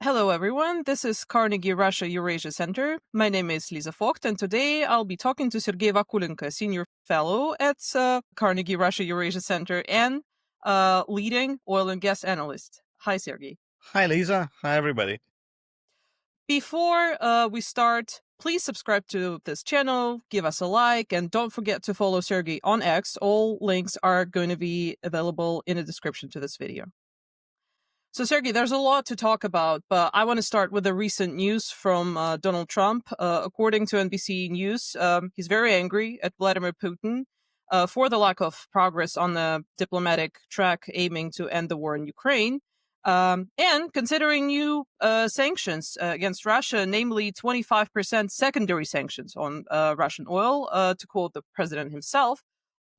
Hello, everyone. This is Carnegie Russia Eurasia Center. My name is Elizaveta Fokht, and today I'll be talking to Sergey Vakulenko, Senior Fellow at Carnegie Russia Eurasia Center and leading oil and gas analyst. Hi, Sergey. Hi, Lisa. Hi, everybody. Before we start, please subscribe to this channel, give us a like, and don't forget to follow Sergey on X. All links are going to be available in the description to this video. So, Sergey, there's a lot to talk about, but I want to start with the recent news from Donald Trump. According to NBC News, he's very angry at Vladimir Putin for the lack of progress on the diplomatic track aiming to end the war in Ukraine. And considering new sanctions against Russia, namely 25% secondary sanctions on Russian oil, to quote the president himself.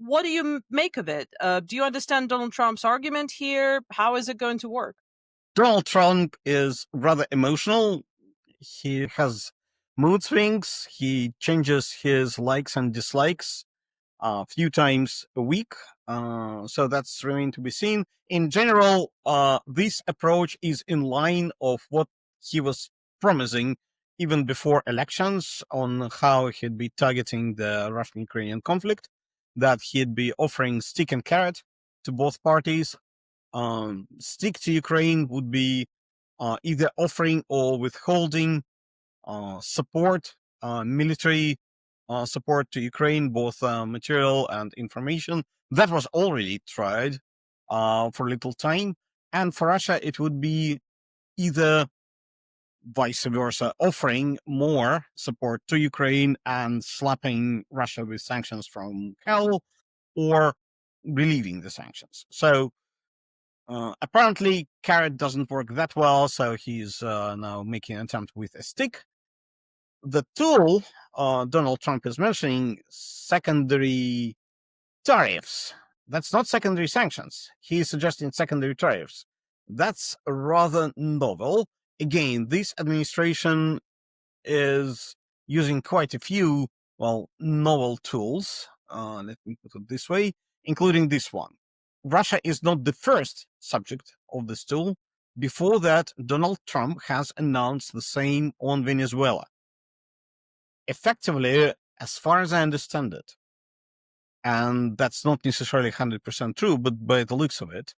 What do you make of it? Do you understand Donald Trump's argument here? How is it going to work? Donald Trump is rather emotional. He has mood swings. He changes his likes and dislikes a few times a week. So that's remain to be seen. In general, this approach is in line of what he was promising even before elections on how he'd be targeting the Russian-Ukrainian conflict, that he'd be offering stick and carrot to both parties. Stick to Ukraine would be either offering or withholding support, military support to Ukraine, both material and information. That was already tried for a little time. And for Russia, it would be either vice versa, offering more support to Ukraine and slapping Russia with sanctions from hell, or relieving the sanctions. So apparently, carrot doesn't work that well, so he's now making an attempt with a stick. The tool Donald Trump is mentioning, secondary tariffs. That's not secondary sanctions. He is suggesting secondary tariffs. That's rather novel. Again, this administration is using quite a few, novel tools. Let me put it this way, including this one. Russia is not the first subject of this tool. Before that, Donald Trump has announced the same on Venezuela. Effectively, as far as I understand it, and that's not necessarily 100% true, but by the looks of it,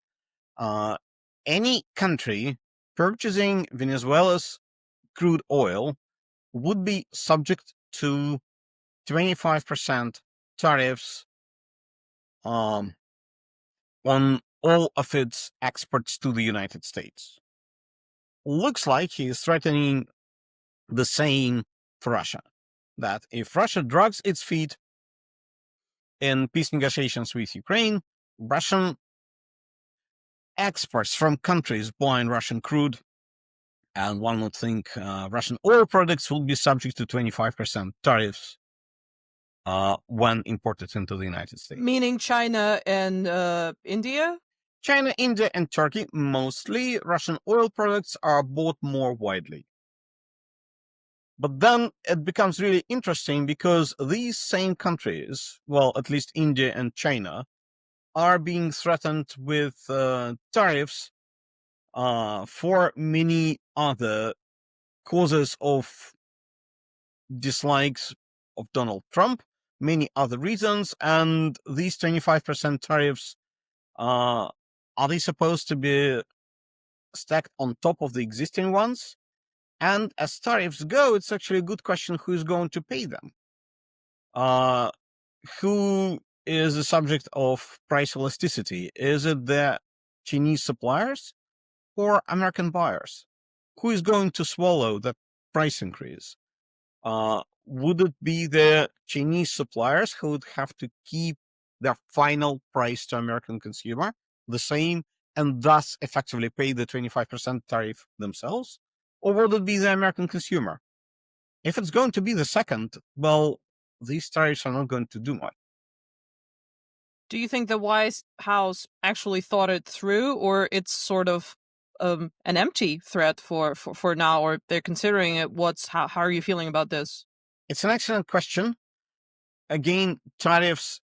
any country purchasing Venezuela's crude oil would be subject to 25% tariffs on all of its exports to the United States. Looks like he is threatening the same for Russia, that if Russia drags its feet in peace negotiations with Ukraine, Russian exports from countries buying Russian crude, and one would think Russian oil products will be subject to 25% tariffs when imported into the United States. Meaning China and India? China, India, and Turkey mostly. Russian oil products are bought more widely. But then it becomes really interesting because these same countries, well, at least India and China, are being threatened with tariffs for many other causes of dislikes of Donald Trump, many other reasons, and these 25% tariffs, are they supposed to be stacked on top of the existing ones? And as tariffs go, it's actually a good question who's going to pay them. Who is the subject of price elasticity? Is it the Chinese suppliers or American buyers? Who is going to swallow that price increase? Would it be the Chinese suppliers who would have to keep their final price to American consumer the same and thus effectively pay the 25% tariff themselves? Or would it be the American consumer? If it's going to be the second, well, these tariffs are not going to do much. Do you think the White House actually thought it through, or it's sort of an empty threat for now, or they're considering it? How are you feeling about this? It's an excellent question. Again, tariffs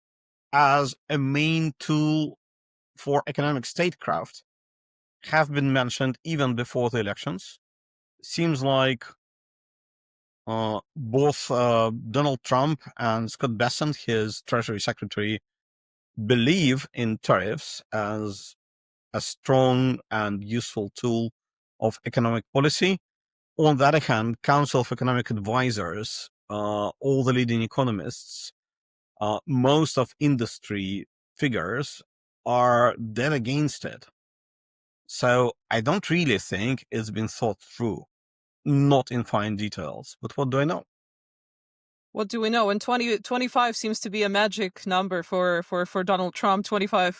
as a main tool for economic statecraft have been mentioned even before the elections. seems like both Donald Trump and Scott Bessent, his Treasury Secretary, believe in tariffs as a strong and useful tool of economic policy. On the other hand, Council of Economic Advisors, all the leading economists, most of industry figures are dead against it. So I don't really think it's been thought through, not in fine details. But what do I know? What do we know? And 25 seems to be a magic number for Donald Trump. 25%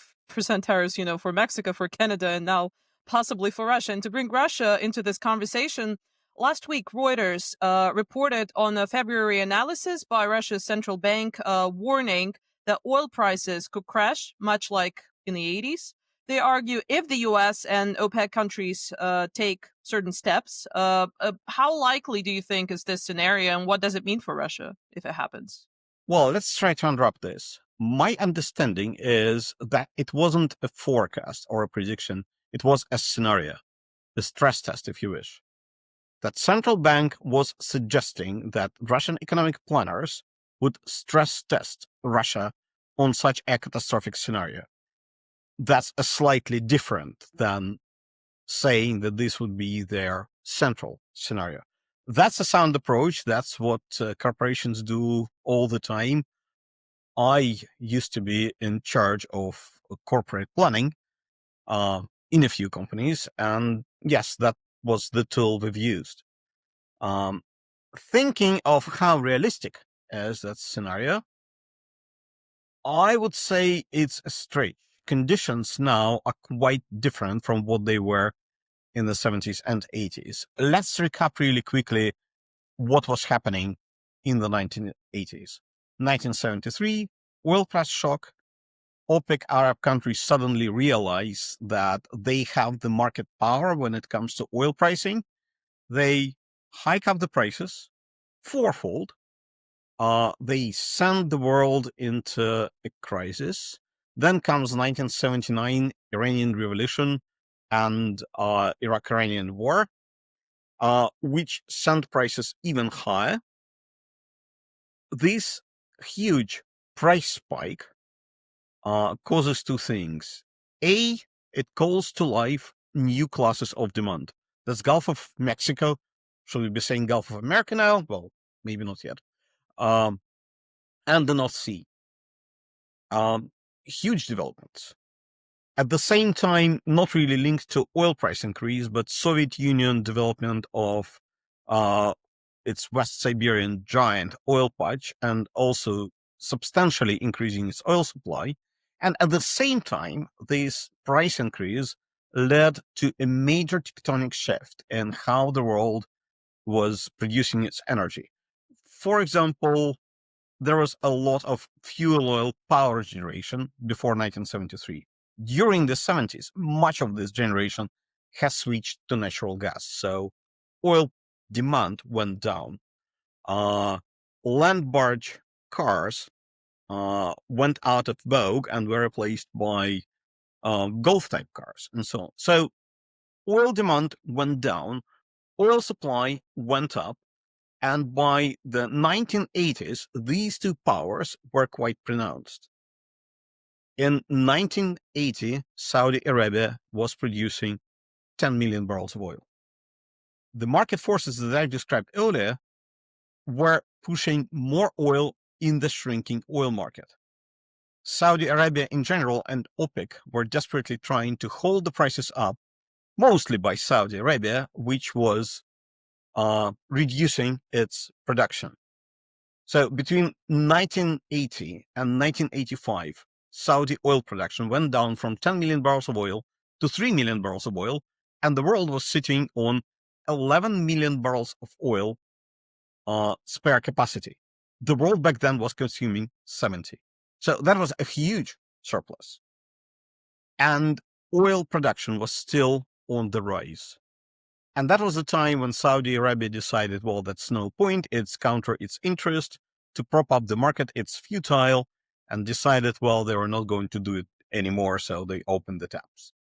tariffs, for Mexico, for Canada, and now possibly for Russia. And to bring Russia into this conversation, last week Reuters reported on a February analysis by Russia's central bank warning that oil prices could crash, much like in the 80s. They argue if the US and OPEC countries take certain steps, how likely do you think is this scenario, and what does it mean for Russia if it happens? Well, let's try to unwrap this. My understanding is that it wasn't a forecast or a prediction. It was a scenario, a stress test, if you wish. That central bank was suggesting that Russian economic planners would stress test Russia on such a catastrophic scenario. That's a slightly different than saying that this would be their central scenario. That's a sound approach. That's what corporations do all the time. I used to be in charge of corporate planning in a few companies. And yes, that was the tool we've used. Thinking of how realistic is that scenario, I would say it's a stretch. Conditions now are quite different from what they were in the 70s and 80s. Let's recap really quickly what was happening in the 1980s. 1973, oil price shock. OPEC Arab countries suddenly realize that they have the market power when it comes to oil pricing. They hike up the prices fourfold. They send the world into a crisis. Then comes 1979 Iranian Revolution and Iraq-Iranian War, which sent prices even higher. This huge price spike causes two things. A, it calls to life new classes of demand. That's Gulf of Mexico. Should we be saying Gulf of America now? Well, maybe not yet. And the North Sea. Huge developments. At the same time, not really linked to oil price increase, but Soviet Union development of its West Siberian giant oil patch and also substantially increasing its oil supply. And at the same time, this price increase led to a major tectonic shift in how the world was producing its energy. For example, there was a lot of fuel oil power generation before 1973. During the 70s, much of this generation has switched to natural gas. So oil demand went down. Land barge cars went out of vogue and were replaced by Golf type cars and so on. So oil demand went down, oil supply went up. And by the 1980s, these two powers were quite pronounced. In 1980, Saudi Arabia was producing 10 million barrels of oil. The market forces that I described earlier were pushing more oil in the shrinking oil market. Saudi Arabia in general and OPEC were desperately trying to hold the prices up, mostly by Saudi Arabia, which was reducing its production. So between 1980 and 1985, Saudi oil production went down from 10 million barrels of oil to 3 million barrels of oil, and the world was sitting on 11 million barrels of oil spare capacity. The world back then was consuming 70. So that was a huge surplus. And oil production was still on the rise. And that was the time when Saudi Arabia decided, well, that's no point. It's counter its interest to prop up the market. It's futile, and decided, well, they were not going to do it anymore. So they opened the taps.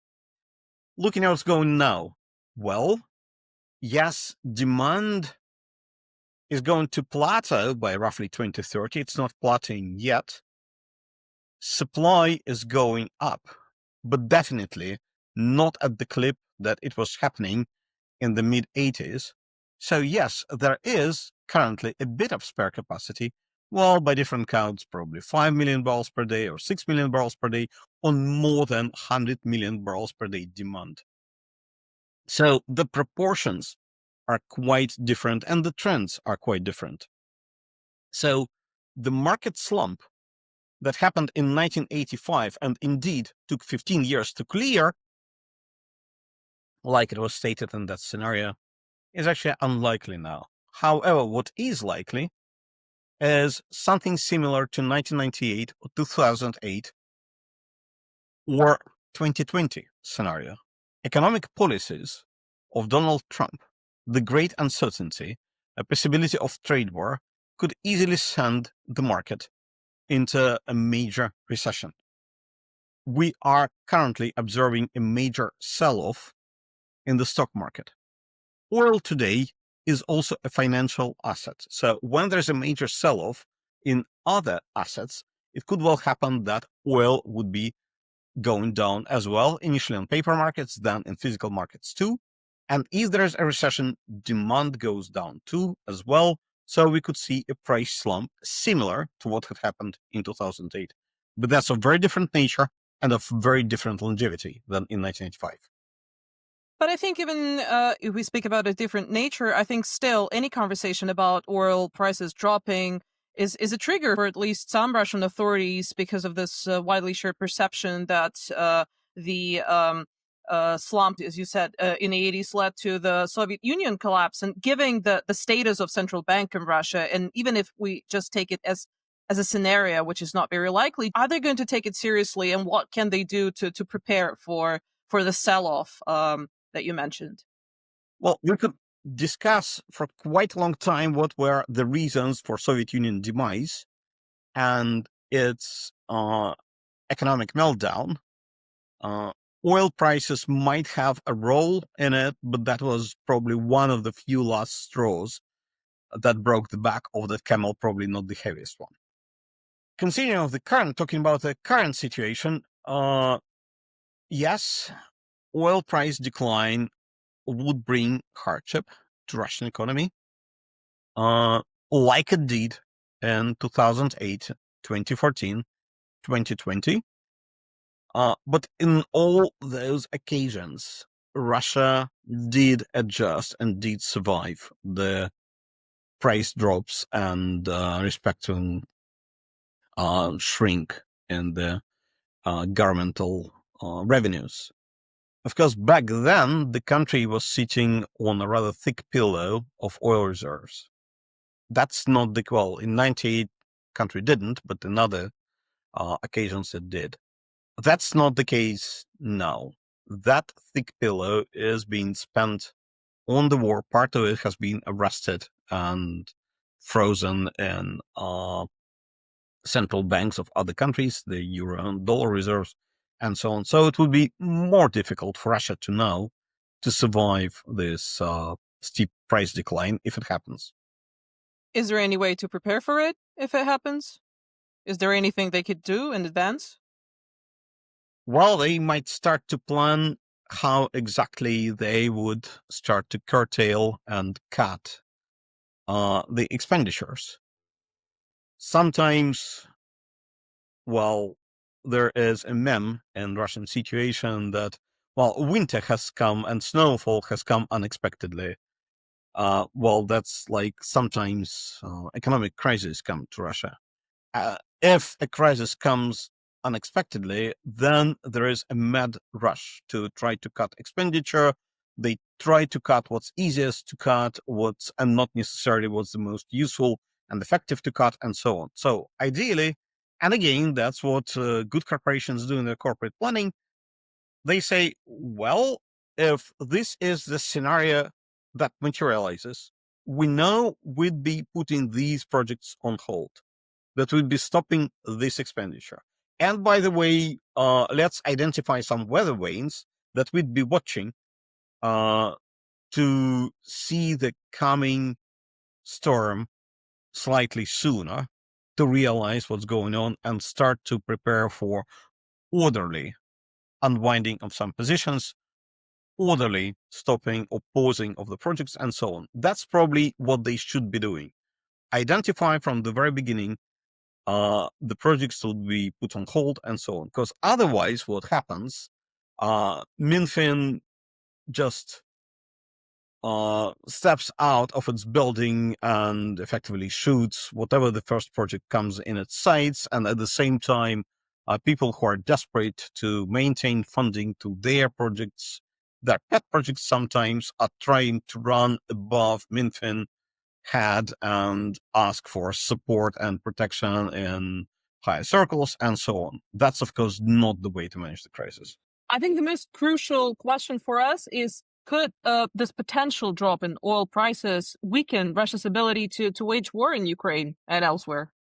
Looking at what's going now. Well, yes, demand is going to plateau by roughly 2030. It's not plateauing yet. Supply is going up, but definitely not at the clip that it was happening in the mid 80s. So yes, there is currently a bit of spare capacity. Well, by different counts, probably 5 million barrels per day or 6 million barrels per day on more than 100 million barrels per day demand. So the proportions are quite different and the trends are quite different. So the market slump that happened in 1985 and indeed took 15 years to clear, like it was stated in that scenario, is actually unlikely now. However, what is likely is something similar to 1998 or 2008 or 2020 scenario. Economic policies of Donald Trump, the great uncertainty, a possibility of trade war could easily send the market into a major recession. We are currently observing a major sell-off in the stock market. Oil today is also a financial asset. So when there's a major sell-off in other assets, it could well happen that oil would be going down as well, initially on paper markets, then in physical markets too. And if there's a recession, demand goes down too as well. So we could see a price slump similar to what had happened in 2008. But that's of very different nature and of very different longevity than in 1985. But I think even if we speak about a different nature, I think still any conversation about oil prices dropping is a trigger for at least some Russian authorities because of this widely shared perception that the slump, as you said, in the 80s led to the Soviet Union collapse. And given the status of central bank in Russia, and even if we just take it as a scenario, which is not very likely, are they going to take it seriously, and what can they do to prepare for the sell-off that you mentioned? Well, we could discuss for quite a long time what were the reasons for Soviet Union demise and its economic meltdown. Uh, Oil prices might have a role in it, but that was probably one of the few last straws that broke the back of the camel, probably not the heaviest one. Continuing talking about the current situation, yes, oil price decline would bring hardship to Russian economy, like it did in 2008, 2014, 2020. But in all those occasions, Russia did adjust and did survive the price drops and respecting shrink in the governmental revenues. Of course, back then, the country was sitting on a rather thick pillow of oil reserves. That's not the, well, in 98, country didn't, but in other occasions it did. That's not the case now. That thick pillow is being spent on the war. Part of it has been arrested and frozen in central banks of other countries, the euro and dollar reserves, and so on. So it would be more difficult for Russia to now to survive this steep price decline if it happens. Is there any way to prepare for it if it happens? Is there anything they could do in advance? Well, they might start to plan how exactly they would start to curtail and cut the expenditures. Sometimes, well, there is a meme in Russian situation that, well, winter has come and snowfall has come unexpectedly. Well, that's like sometimes economic crises come to Russia. If a crisis comes unexpectedly, then there is a mad rush to try to cut expenditure. They try to cut what's easiest to cut, what's and not necessarily what's the most useful and effective to cut, and so on. So ideally, and again, that's what good corporations do in their corporate planning. They say, well, if this is the scenario that materializes, we know we'd be putting these projects on hold, that would be stopping this expenditure. And by the way, let's identify some weather vanes that we'd be watching to see the coming storm slightly sooner, to realize what's going on and start to prepare for orderly unwinding of some positions, orderly stopping or pausing of the projects, and so on. That's probably what they should be doing. Identify from the very beginning the projects will be put on hold and so on. Because otherwise, what happens, Minfin just steps out of its building and effectively shoots whatever the first project comes in its sights. And at the same time, people who are desperate to maintain funding to their projects, their pet projects sometimes, are trying to run above Minfin head and ask for support and protection in higher circles and so on. That's, of course, not the way to manage the crisis. I think the most crucial question for us is, could this potential drop in oil prices weaken Russia's ability to wage war in Ukraine and elsewhere?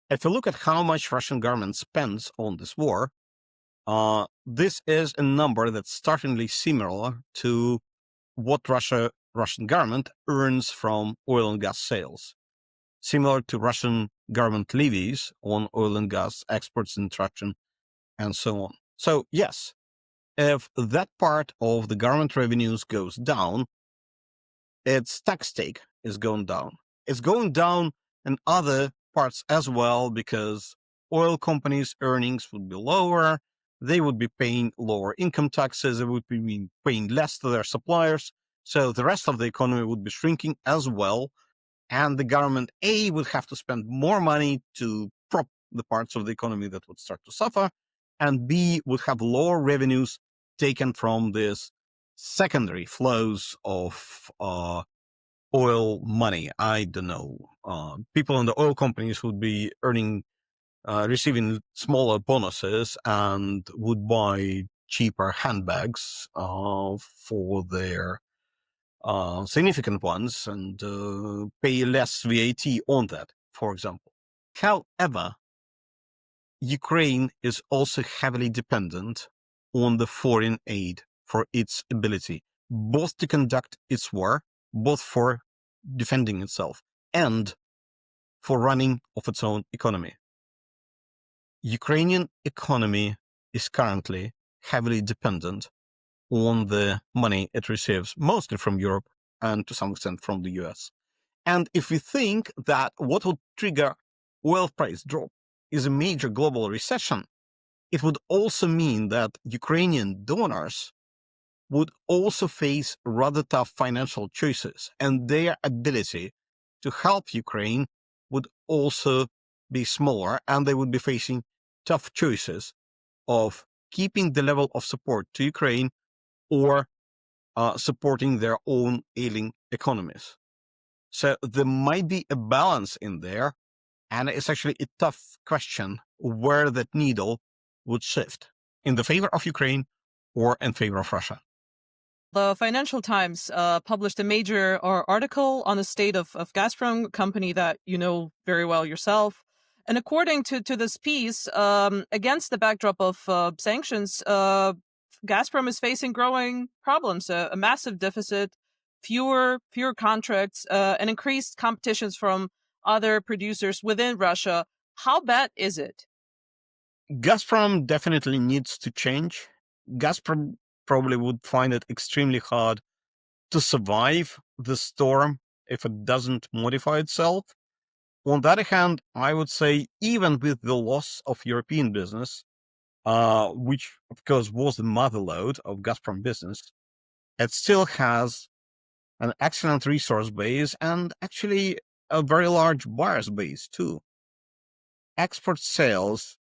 If you look at how much Russian government spends on this war, this is a number that's startlingly similar to what Russian government earns from oil and gas sales, similar to Russian government levies on oil and gas exports and traction and so on. So yes, if that part of the government revenues goes down, its tax take is going down. It's going down in other parts as well, because oil companies' earnings would be lower. They would be paying lower income taxes. They would be paying less to their suppliers. So the rest of the economy would be shrinking as well. And the government, A, would have to spend more money to prop the parts of the economy that would start to suffer. And B, would have lower revenues taken from this secondary flows of oil money. I don't know. People in the oil companies would be receiving smaller bonuses and would buy cheaper handbags for their significant ones and pay less VAT on that, for example. However, Ukraine is also heavily dependent on the foreign aid for its ability both to conduct its war, both for defending itself and for running of its own economy. Ukrainian economy is currently heavily dependent on the money it receives, mostly from Europe and to some extent from the US. And if we think that what would trigger oil price drop is a major global recession, it would also mean that Ukrainian donors would also face rather tough financial choices, and their ability to help Ukraine would also be smaller, and they would be facing tough choices of keeping the level of support to Ukraine or supporting their own ailing economies. So there might be a balance in there, and it's actually a tough question where that needle would shift, in the favor of Ukraine or in favor of Russia. The Financial Times published a major article on the state of Gazprom, a company that you know very well yourself. And according to this piece, against the backdrop of sanctions, Gazprom is facing growing problems, a massive deficit, fewer contracts, and increased competitions from other producers within Russia. How bad is it? Gazprom definitely needs to change. Gazprom probably would find it extremely hard to survive the storm if it doesn't modify itself. On the other hand, I would say even with the loss of European business, which of course was the motherlode of Gazprom business, it still has an excellent resource base and actually a very large buyers base too. Export sales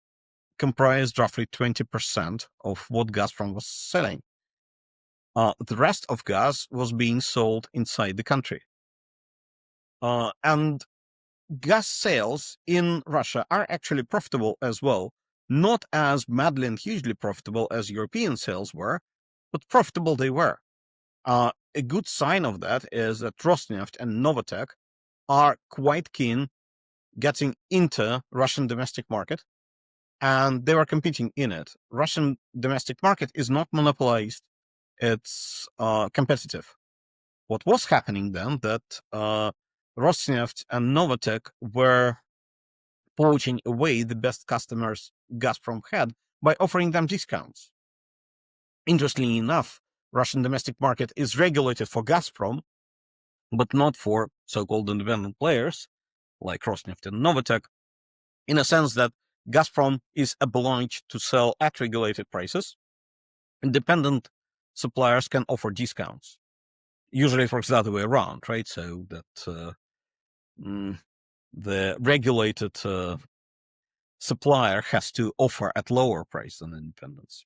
comprised roughly 20% of what Gazprom was selling. The rest of gas was being sold inside the country. And gas sales in Russia are actually profitable as well, not as madly and hugely profitable as European sales were, but profitable they were. A good sign of that is that Rosneft and Novatek are quite keen getting into Russian domestic market, and they were competing in it. Russian domestic market is not monopolized, it's competitive. what was happening then, that Rosneft and Novatek were poaching away the best customers Gazprom had by offering them discounts. Interestingly enough, Russian domestic market is regulated for Gazprom, but not for so-called independent players like Rosneft and Novatek, in a sense that Gazprom is obliged to sell at regulated prices. Independent suppliers can offer discounts. Usually it works the other way around, right? So that the regulated supplier has to offer at lower price than independents.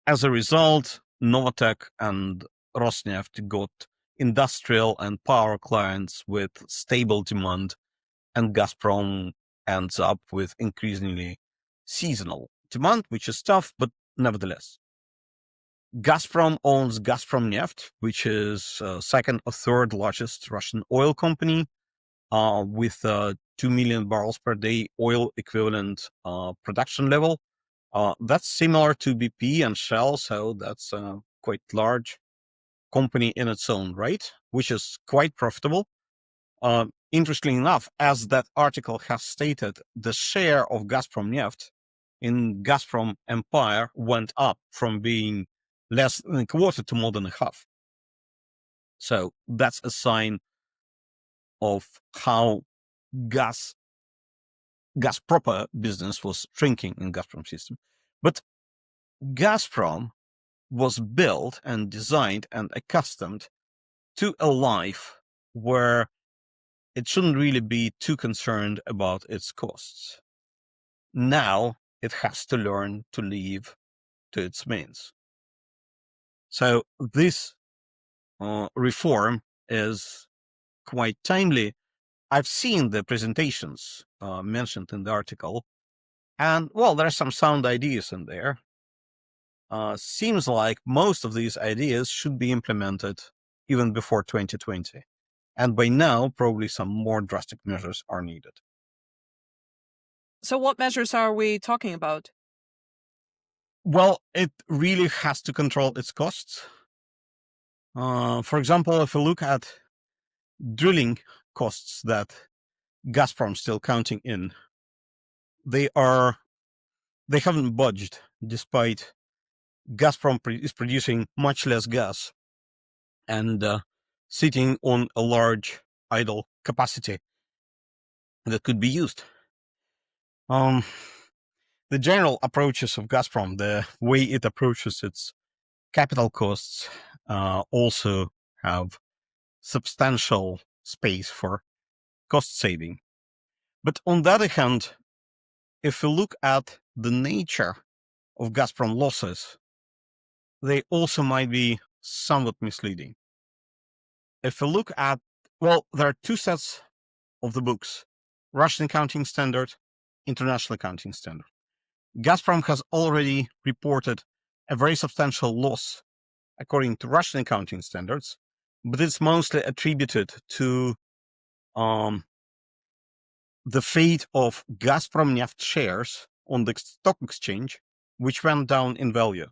As a result, Novatek and Rosneft got industrial and power clients with stable demand, and Gazprom ends up with increasingly seasonal demand, which is tough, but nevertheless. Gazprom owns Gazpromneft, which is second or third largest Russian oil company, with 2 million barrels per day oil equivalent production level. That's similar to BP and Shell, so that's a quite large company in its own right, which is quite profitable. Interestingly enough, as that article has stated, the share of Gazpromneft in Gazprom empire went up from being less than a quarter to more than a half. So that's a sign of how gas proper business was shrinking in Gazprom system. But Gazprom was built and designed and accustomed to a life where it shouldn't really be too concerned about its costs. Now it has to learn to live to its means. So this reform is quite timely. I've seen the presentations mentioned in the article, and well, there are some sound ideas in there. Seems like most of these ideas should be implemented even before 2020. And by now, probably some more drastic measures are needed. So what measures are we talking about? Well, it really has to control its costs. For example, if we look at drilling costs that Gazprom's still counting in, they haven't budged, despite Gazprom is producing much less gas and sitting on a large idle capacity that could be used. The general approaches of Gazprom, the way it approaches its capital costs, also have substantial space for cost saving. But on the other hand, if we look at the nature of Gazprom losses, they also might be somewhat misleading. If we look at, well, there are two sets of the books: Russian accounting standard, international accounting standard. Gazprom has already reported a very substantial loss according to Russian accounting standards, but it's mostly attributed to the fate of Gazpromneft shares on the stock exchange, which went down in value.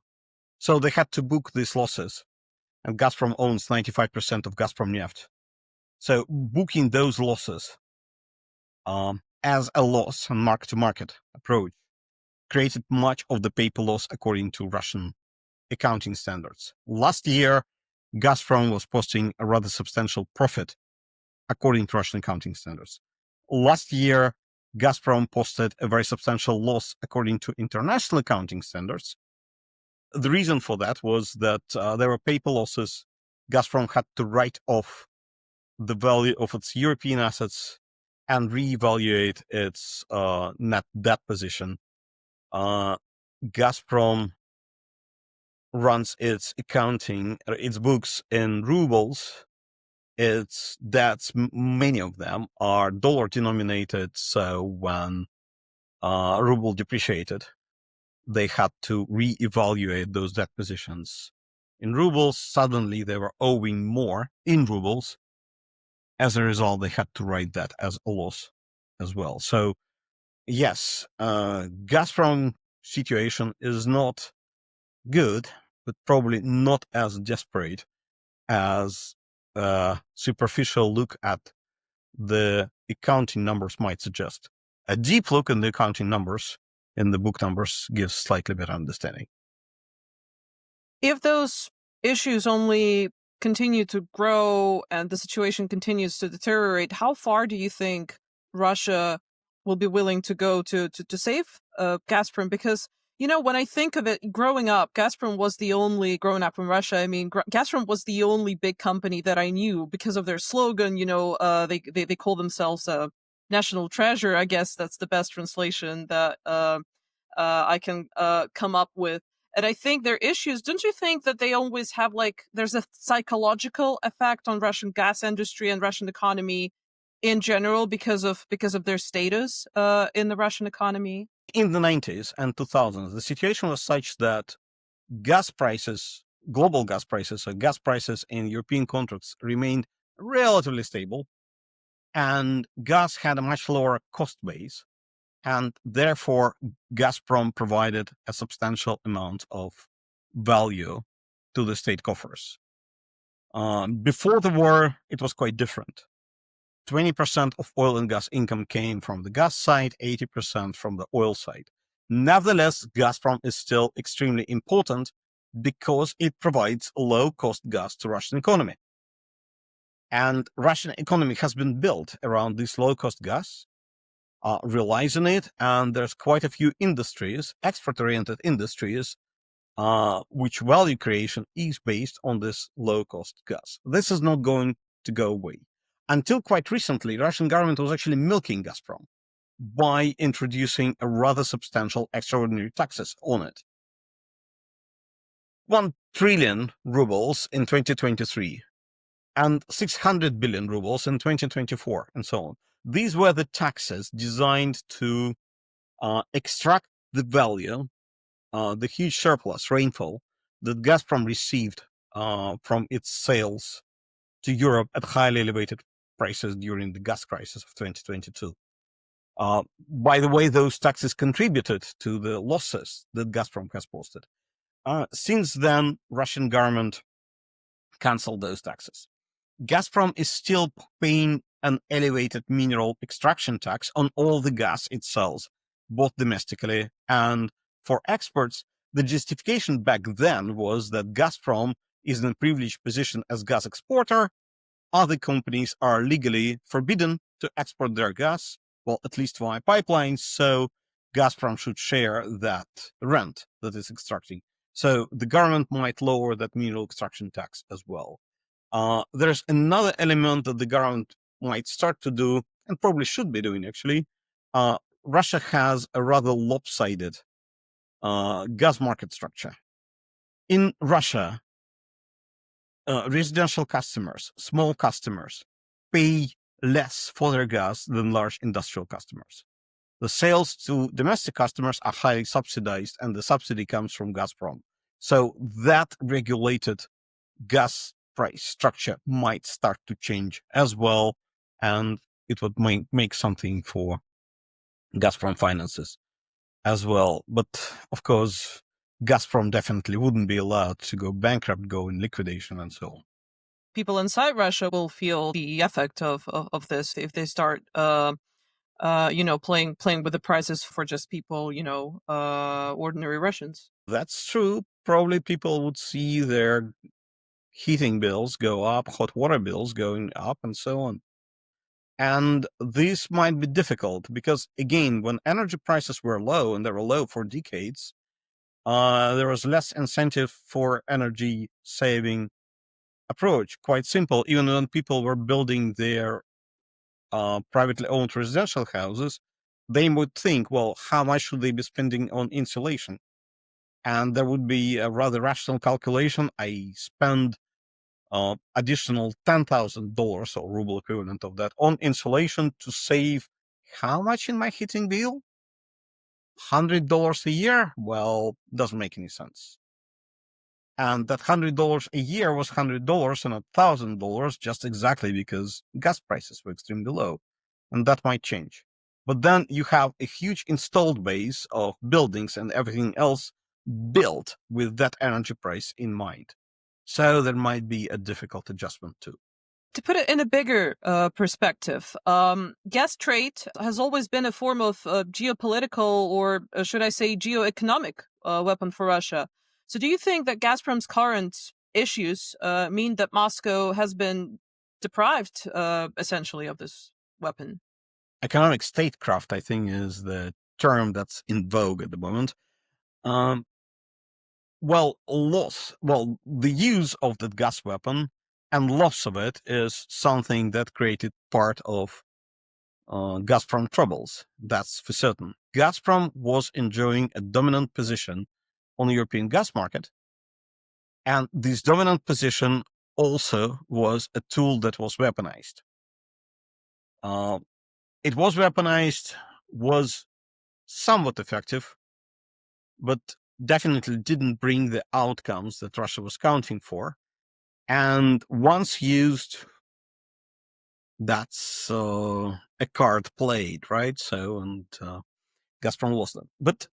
So they had to book these losses, and Gazprom owns 95% of Gazpromneft. So booking those losses as a loss and mark-to-market approach created much of the paper loss according to Russian accounting standards. Last year, Gazprom was posting a rather substantial profit according to Russian accounting standards. Last year, Gazprom posted a very substantial loss according to international accounting standards. The reason for that was that there were paper losses. Gazprom had to write off the value of its European assets and reevaluate its net debt position. Gazprom runs its accounting, its books in rubles. Its debts, many of them are dollar denominated. So when ruble depreciated, they had to reevaluate those debt positions in rubles. Suddenly they were owing more in rubles. As a result, they had to write that as a loss as well. So yes, Gazprom situation is not good, but probably not as desperate as a superficial look at the accounting numbers might suggest. A deep look in the accounting numbers and the book numbers gives slightly better understanding. If those issues only continue to grow and the situation continues to deteriorate, how far do you think Russia will be willing to go to save Gazprom? Because, when I think of it, growing up, Gazprom was the only, growing up in Russia, I mean, Gazprom was the only big company that I knew because of their slogan. They call themselves a national treasure. I guess that's the best translation that I can come up with. And I think their issues, don't you think that they always have there's a psychological effect on Russian gas industry and Russian economy in general because of their status in the Russian economy? In the 90s and 2000s, the situation was such that gas prices, global gas prices, or gas prices in European contracts remained relatively stable, and gas had a much lower cost base, and therefore Gazprom provided a substantial amount of value to the state coffers. Before the war, it was quite different. 20% of oil and gas income came from the gas side, 80% from the oil side. Nevertheless, Gazprom is still extremely important because it provides low-cost gas to Russian economy. And Russian economy has been built around this low-cost gas, relies on it, and there's quite a few industries, export-oriented industries, which value creation is based on this low-cost gas. This is not going to go away. Until quite recently, the Russian government was actually milking Gazprom by introducing a rather substantial extraordinary taxes on it. 1 trillion rubles in 2023 and 600 billion rubles in 2024 and so on. These were the taxes designed to extract the value, the huge surplus rainfall that Gazprom received from its sales to Europe at highly elevated prices during the gas crisis of 2022. By the way, those taxes contributed to the losses that Gazprom has posted. Since then, Russian government canceled those taxes. Gazprom is still paying an elevated mineral extraction tax on all the gas it sells, both domestically and for exports. The justification back then was that Gazprom is in a privileged position as gas exporter. Other companies are legally forbidden to export their gas, well, at least via pipelines, so Gazprom should share that rent that is extracting. So the government might lower that mineral extraction tax as well. There's another element that the government might start to do, and probably should be doing actually. Russia has a rather lopsided gas market structure. In Russia, residential customers, small customers, pay less for their gas than large industrial customers. The sales to domestic customers are highly subsidized, and the subsidy comes from Gazprom. So that regulated gas price structure might start to change as well, and it would make something for Gazprom finances as well. But of course, Gazprom definitely wouldn't be allowed to go bankrupt, go in liquidation, and so on. People inside Russia will feel the effect of this if they start playing with the prices for just people, ordinary Russians. That's true. Probably people would see their heating bills go up, hot water bills going up, and so on. And this might be difficult because, again, when energy prices were low, and they were low for decades, there was less incentive for energy saving approach. Quite simple. Even when people were building their privately owned residential houses, they would think, well, how much should they be spending on insulation? And there would be a rather rational calculation. I spend additional $10,000 or ruble equivalent of that on insulation to save how much in my heating bill? $100 a year? Well, doesn't make any sense. And that $100 a year was $100 and $1,000 just exactly because gas prices were extremely low. And that might change. But then you have a huge installed base of buildings and everything else built with that energy price in mind. So there might be a difficult adjustment too. To put it in a bigger perspective, gas trade has always been a form of geopolitical, or should I say geoeconomic weapon for Russia. So do you think that Gazprom's current issues mean that Moscow has been deprived, essentially, of this weapon? Economic statecraft, I think, is the term that's in vogue at the moment. The use of that gas weapon and loss of it is something that created part of Gazprom troubles. That's for certain. Gazprom was enjoying a dominant position on the European gas market, and this dominant position also was a tool that was weaponized. It was weaponized, was somewhat effective, but definitely didn't bring the outcomes that Russia was counting for. And once used, that's a card played, right? And Gazprom lost them. But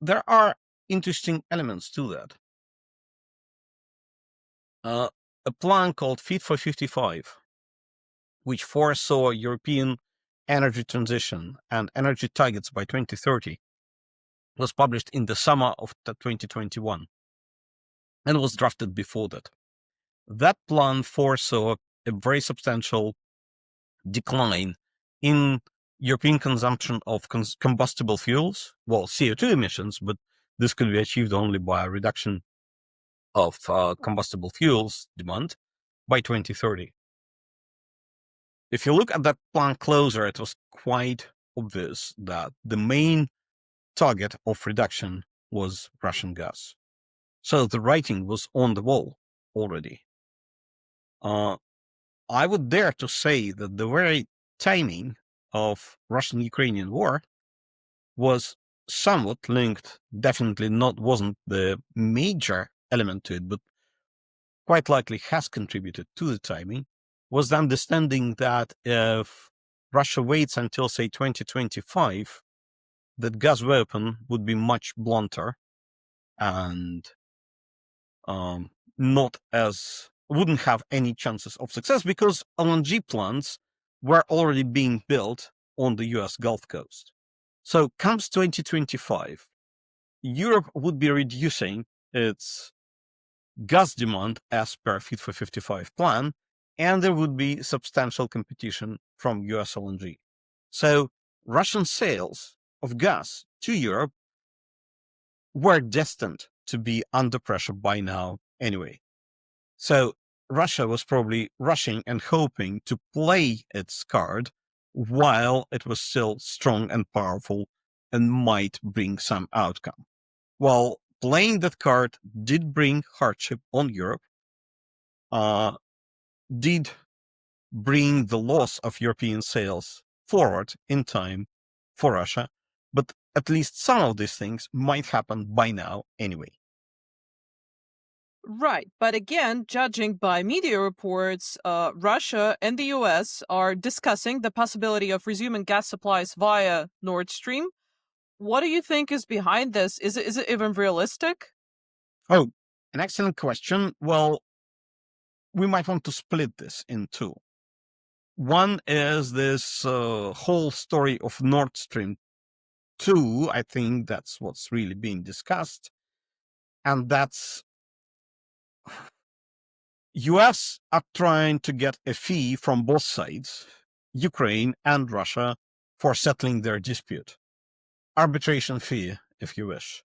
there are interesting elements to that. A plan called Fit for 55, which foresaw European energy transition and energy targets by 2030, was published in the summer of 2021 and was drafted before that. That plan foresaw a very substantial decline in European consumption of combustible fuels, CO2 emissions, but this could be achieved only by a reduction of combustible fuels demand by 2030. If you look at that plan closer, it was quite obvious that the main target of reduction was Russian gas. So the writing was on the wall already. I would dare to say that the very timing of Russian-Ukrainian war was somewhat linked, definitely wasn't the major element to it, but quite likely has contributed to the timing, was the understanding that if Russia waits until, say, 2025, that gas weapon would be much blunter and wouldn't have any chances of success because LNG plants were already being built on the US Gulf Coast. So comes 2025, Europe would be reducing its gas demand as per Fit for 55 plan, and there would be substantial competition from US LNG. So Russian sales of gas to Europe were destined to be under pressure by now anyway. So Russia was probably rushing and hoping to play its card while it was still strong and powerful and might bring some outcome. Well, playing that card did bring hardship on Europe, did bring the loss of European sales forward in time for Russia, but at least some of these things might happen by now anyway. Right. But again, judging by media reports, Russia and the US are discussing the possibility of resuming gas supplies via Nord Stream. What do you think is behind this? Is it even realistic? Oh, an excellent question. Well, we might want to split this in two. One is this whole story of Nord Stream 2. I think that's what's really being discussed. And that's US are trying to get a fee from both sides, Ukraine and Russia, for settling their dispute. Arbitration fee, if you wish.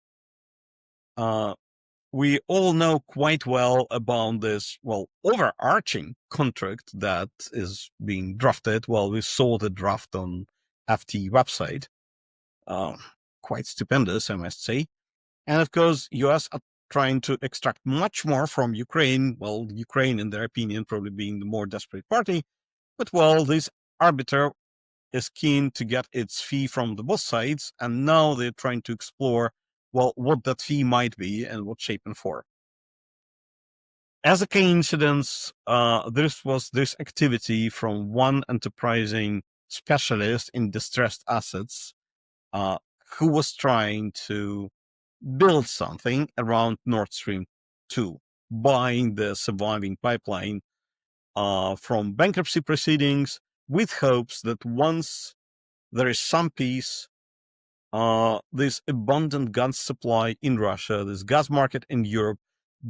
We all know quite well about this, overarching contract that is being drafted. Well, we saw the draft on FT website. Quite stupendous, I must say. And of course, US are trying to extract much more from Ukraine. Well, Ukraine, in their opinion, probably being the more desperate party. But this arbiter is keen to get its fee from the both sides. And now they're trying to explore, what that fee might be and what shape and form. As a coincidence, this was this activity from one enterprising specialist in distressed assets who was trying to build something around Nord Stream 2. buying the surviving pipeline from bankruptcy proceedings with hopes that once there is some peace, this abundant gas supply in Russia, this gas market in Europe,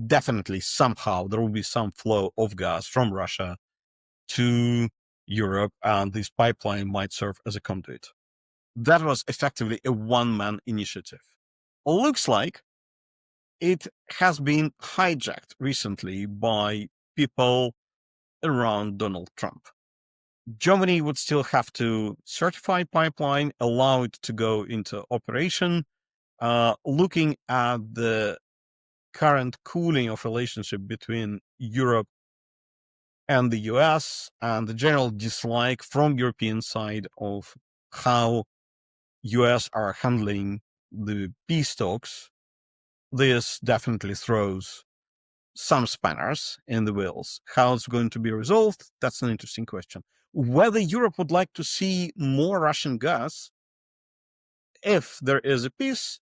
definitely somehow there will be some flow of gas from Russia to Europe, and this pipeline might serve as a conduit. That was effectively a one-man initiative. Looks like it has been hijacked recently by people around Donald Trump. Germany would still have to certify pipeline, allow it to go into operation. Looking at the current cooling of relationship between Europe and the US and the general dislike from European side of how US are handling the peace talks, this definitely throws some spanners in the wheels. How it's going to be resolved, that's an interesting question. Whether Europe would like to see more Russian gas if there is a peace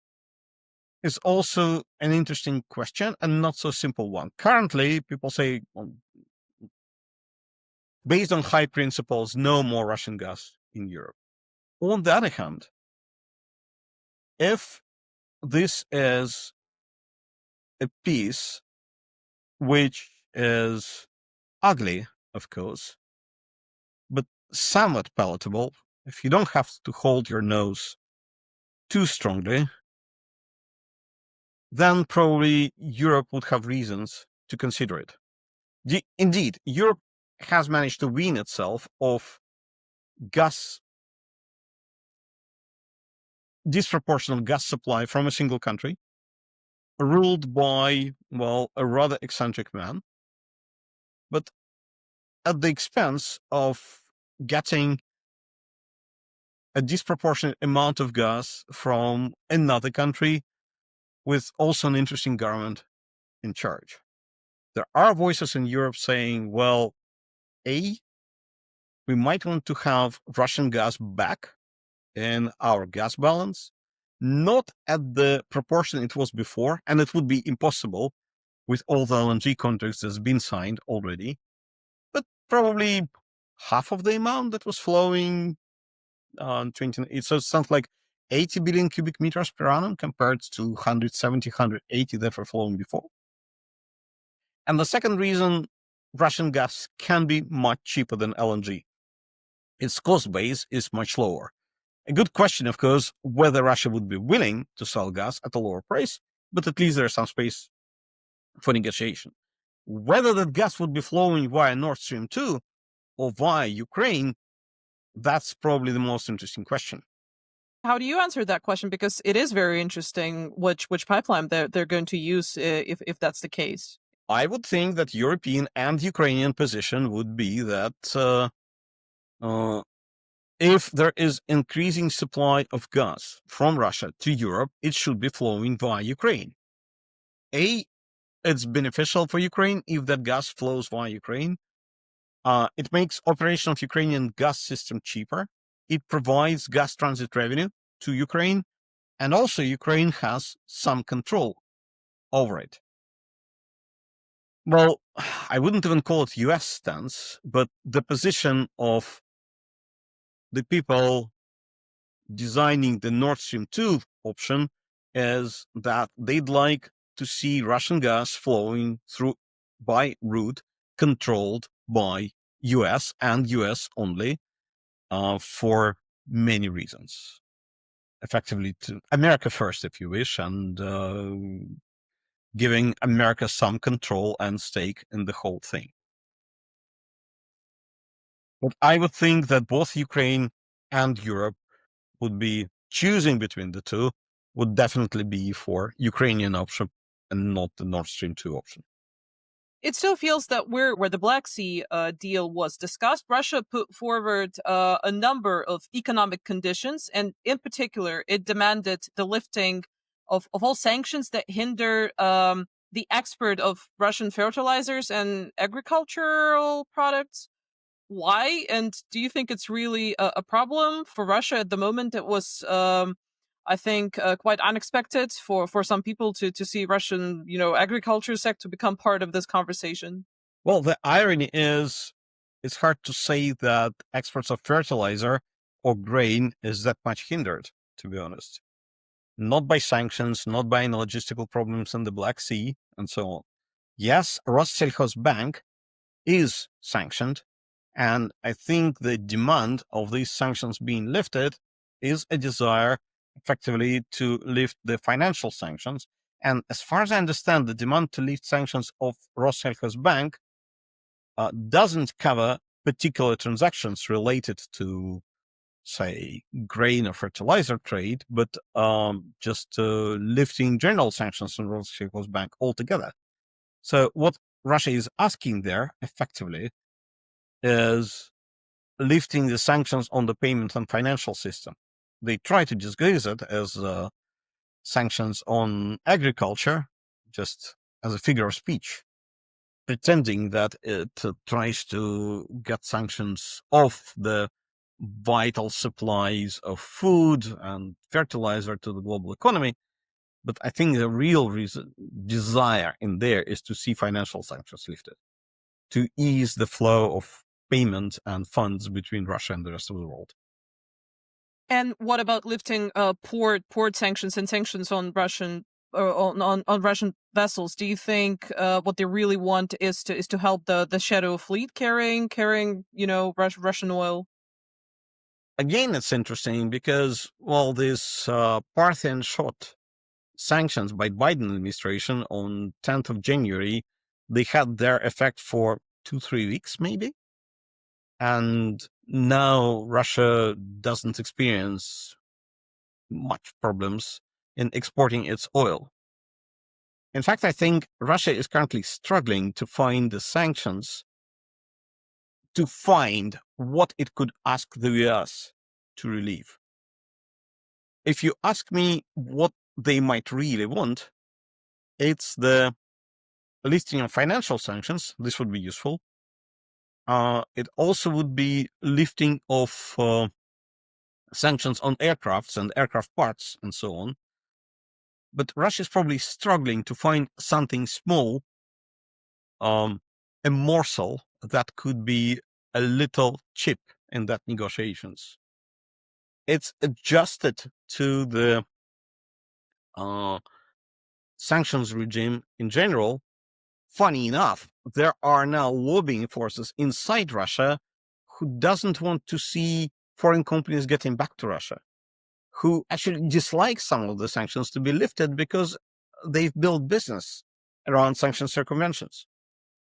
is also an interesting question and not so simple one. Currently, people say, well, based on high principles, no more Russian gas in Europe. On the other hand, if this is a peace which is ugly, of course, but somewhat palatable, if you don't have to hold your nose too strongly, then probably Europe would have reasons to consider it. Indeed, Europe has managed to wean itself of gas, disproportionate gas supply from a single country, ruled by, well, a rather eccentric man, but at the expense of getting a disproportionate amount of gas from another country with also an interesting government in charge. There are voices in Europe saying, well, we might want to have Russian gas back in our gas balance, not at the proportion it was before, and it would be impossible with all the LNG contracts that's been signed already, but probably half of the amount that was flowing on 20. So it sounds like 80 billion cubic meters per annum compared to 170, 180 that were flowing before. And the second reason, Russian gas can be much cheaper than LNG. Its cost base is much lower. A good question, of course, whether Russia would be willing to sell gas at a lower price, but at least there's some space for negotiation. Whether that gas would be flowing via Nord Stream 2 or via Ukraine, that's probably the most interesting question. How do you answer that question? Because it is very interesting which pipeline they're going to use if that's the case. I would think that European and Ukrainian position would be that if there is increasing supply of gas from Russia to Europe, it should be flowing via Ukraine. It's beneficial for Ukraine if that gas flows via Ukraine. It makes operation of Ukrainian gas system cheaper. It provides gas transit revenue to Ukraine, and also Ukraine has some control over it. Well, I wouldn't even call it US stance, but the position of the people designing the Nord Stream 2 option is that they'd like to see Russian gas flowing through by route controlled by US and US only for many reasons. Effectively, to America first, if you wish, and giving America some control and stake in the whole thing. But I would think that both Ukraine and Europe would be choosing between the two, would definitely be for Ukrainian option and not the Nord Stream 2 option. It still feels that where the Black Sea deal was discussed, Russia put forward a number of economic conditions, and in particular, it demanded the lifting of all sanctions that hinder the export of Russian fertilizers and agricultural products. Why? And do you think it's really a problem for Russia at the moment? It was I think quite unexpected for some people to see Russian, agriculture sector become part of this conversation. Well, the irony is it's hard to say that exports of fertilizer or grain is that much hindered, to be honest. Not by sanctions, not by any logistical problems in the Black Sea, and so on. Yes, Bank is sanctioned, and I think the demand of these sanctions being lifted is a desire effectively to lift the financial sanctions. And as far as I understand, the demand to lift sanctions of Bank doesn't cover particular transactions related to, say, grain or fertilizer trade, but just lifting general sanctions on Bank altogether. So what Russia is asking there effectively is lifting the sanctions on the payment and financial system. They try to disguise it as sanctions on agriculture, just as a figure of speech, pretending that it tries to get sanctions off the vital supplies of food and fertilizer to the global economy. But I think the real desire in there is to see financial sanctions lifted, to ease the flow of payment and funds between Russia and the rest of the world. And what about lifting port sanctions and sanctions on Russian on Russian vessels? Do you think what they really want is to help the shadow fleet carrying Russian oil? Again, it's interesting because, well, this Parthian shot sanctions by Biden administration on 10th of January, they had their effect for 2-3 weeks, maybe. And now Russia doesn't experience much problems in exporting its oil. In fact, I think Russia is currently struggling to find the sanctions to find what it could ask the US to relieve. If you ask me what they might really want, it's the lifting of financial sanctions. This would be useful. It also would be lifting of sanctions on aircrafts and aircraft parts and so on. But Russia is probably struggling to find something small, a morsel that could be a little chip in that negotiations. It's adjusted to the sanctions regime in general. Funny enough, there are now lobbying forces inside Russia who doesn't want to see foreign companies getting back to Russia, who actually dislike some of the sanctions to be lifted because they've built business around sanction circumventions.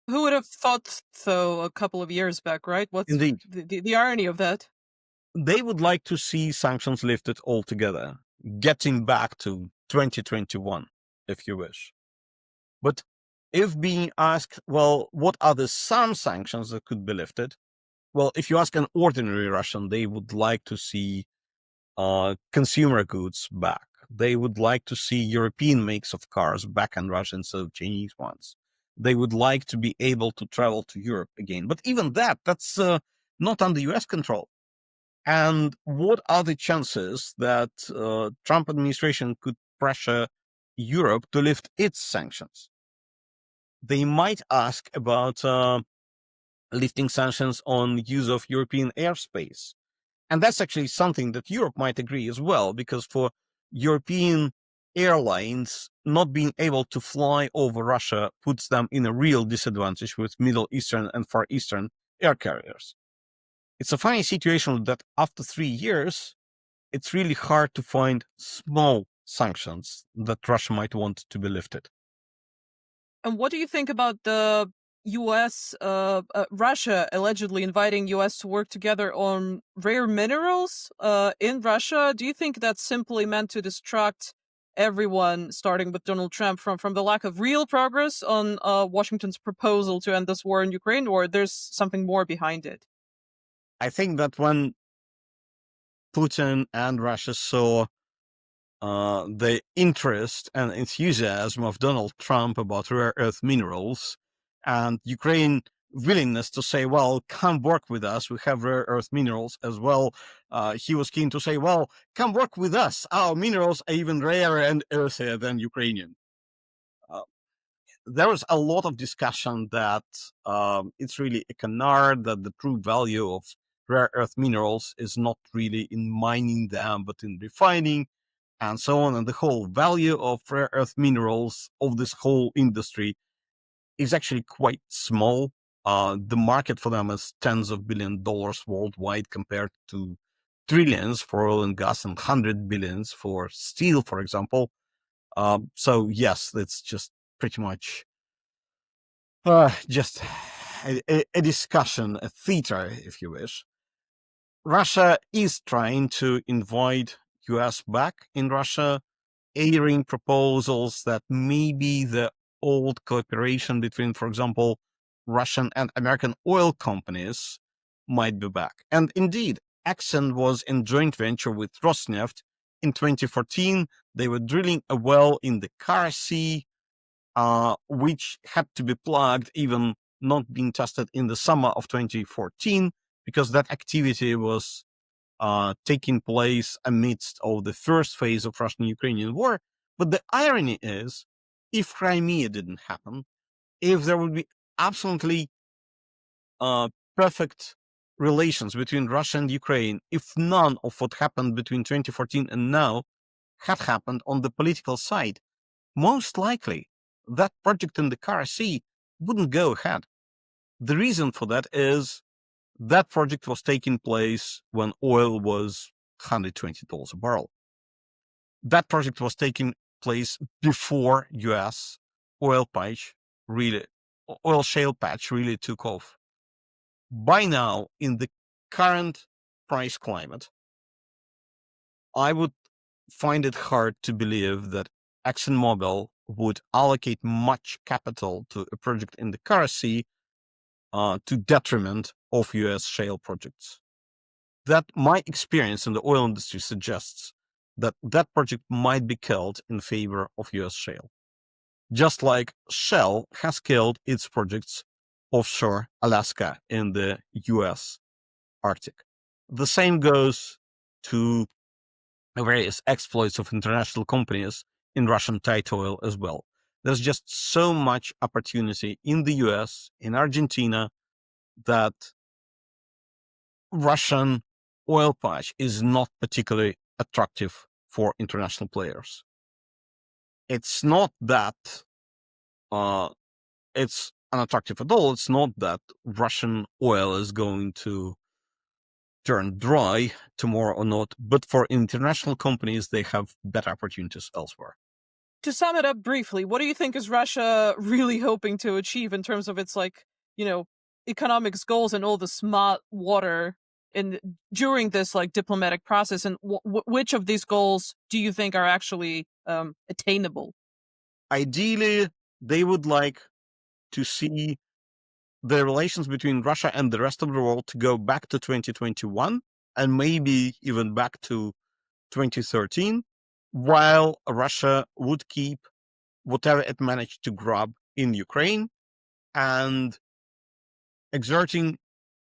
Who would have thought so a couple of years back, right? What's Indeed, the irony of that? they would like to see sanctions lifted altogether, getting back to 2021, if you wish. But if being asked, well, what are the some sanctions that could be lifted? Well, if you ask an ordinary Russian, they would like to see consumer goods back. They would like to see European makes of cars back in Russia instead of Chinese ones. They would like to be able to travel to Europe again. But even that's not under US control. And what are the chances that Trump administration could pressure Europe to lift its sanctions? They might ask about lifting sanctions on use of European airspace. And that's actually something that Europe might agree as well, because for European airlines, not being able to fly over Russia puts them in a real disadvantage with Middle Eastern and Far Eastern air carriers. It's a funny situation that after 3 years, it's really hard to find small sanctions that Russia might want to be lifted. And what do you think about the U.S., Russia allegedly inviting U.S. to work together on rare minerals in Russia? Do you think that's simply meant to distract everyone, starting with Donald Trump, from the lack of real progress on Washington's proposal to end this war in Ukraine, or there's something more behind it? I think that when Putin and Russia saw the interest and enthusiasm of Donald Trump about rare earth minerals, and Ukraine willingness to say, well, come work with us. We have rare earth minerals as well. He was keen to say, well, come work with us. Our minerals are even rarer and earthier than Ukrainian. There was a lot of discussion that it's really a canard, that the true value of rare earth minerals is not really in mining them, but in refining and so on. And the whole value of rare earth minerals of this whole industry is actually quite small. The market for them is tens of billions of dollars worldwide compared to trillions for oil and gas and 100 billions for steel, for example. So yes, it's just pretty much just a discussion, a theater, if you wish. Russia is trying to invite US back in Russia, airing proposals that maybe the old cooperation between, for example, Russian and American oil companies might be back. And indeed, Exxon was in joint venture with Rosneft in 2014. They were drilling a well in the Kara Sea, which had to be plugged, even not being tested in the summer of 2014, because that activity was taking place amidst of the first phase of Russian-Ukrainian war. But the irony is, if Crimea didn't happen, if there would be absolutely perfect relations between Russia and Ukraine, if none of what happened between 2014 and now had happened on the political side, most likely that project in the Kara Sea wouldn't go ahead. The reason for that is that project was taking place when oil was $120 a barrel. That project was taking place before US oil shale patch really took off. By now, in the current price climate, I would find it hard to believe that ExxonMobil would allocate much capital to a project in the Kara Sea to detriment of US shale projects. That my experience in the oil industry suggests that that project might be killed in favor of US shale. Just like Shell has killed its projects offshore Alaska in the US Arctic. The same goes to various exploits of international companies in Russian tight oil as well. There's just so much opportunity in the US, in Argentina, that Russian oil patch is not particularly attractive for international players. It's not that it's unattractive at all. It's not that Russian oil is going to turn dry tomorrow or not, but for international companies, they have better opportunities elsewhere. To sum it up briefly, what do you think is Russia really hoping to achieve in terms of its, economics goals and all the smart water during this diplomatic process? And which of these goals do you think are actually attainable? Ideally, they would like to see the relations between Russia and the rest of the world to go back to 2021 and maybe even back to 2013, while Russia would keep whatever it managed to grab in Ukraine and exerting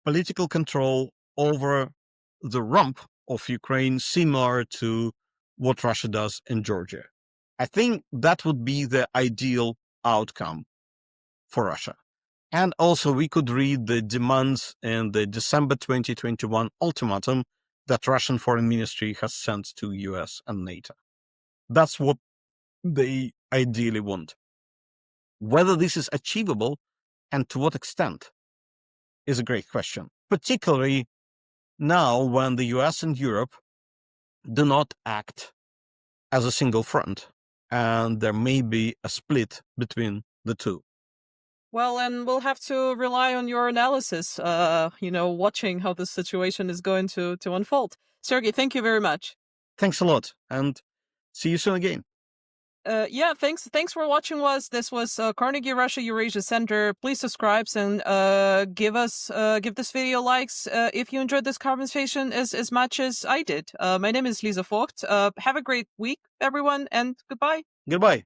political control over the rump of Ukraine, similar to what Russia does in Georgia. I think that would be the ideal outcome for Russia. And also, we could read the demands in the December 2021 ultimatum that Russian Foreign Ministry has sent to US and NATO. That's what they ideally want. Whether this is achievable and to what extent is a great question, particularly now when the US and Europe do not act as a single front, and there may be a split between the two. Well, and we'll have to rely on your analysis, watching how this situation is going to unfold. Sergey, thank you very much. Thanks a lot, and see you soon again. Thanks for watching this was Carnegie Russia Eurasia Center. Please subscribe and give this video likes if you enjoyed this conversation as much as I did. My name is Elizaveta Fokht. Have a great week, everyone, and goodbye. Goodbye.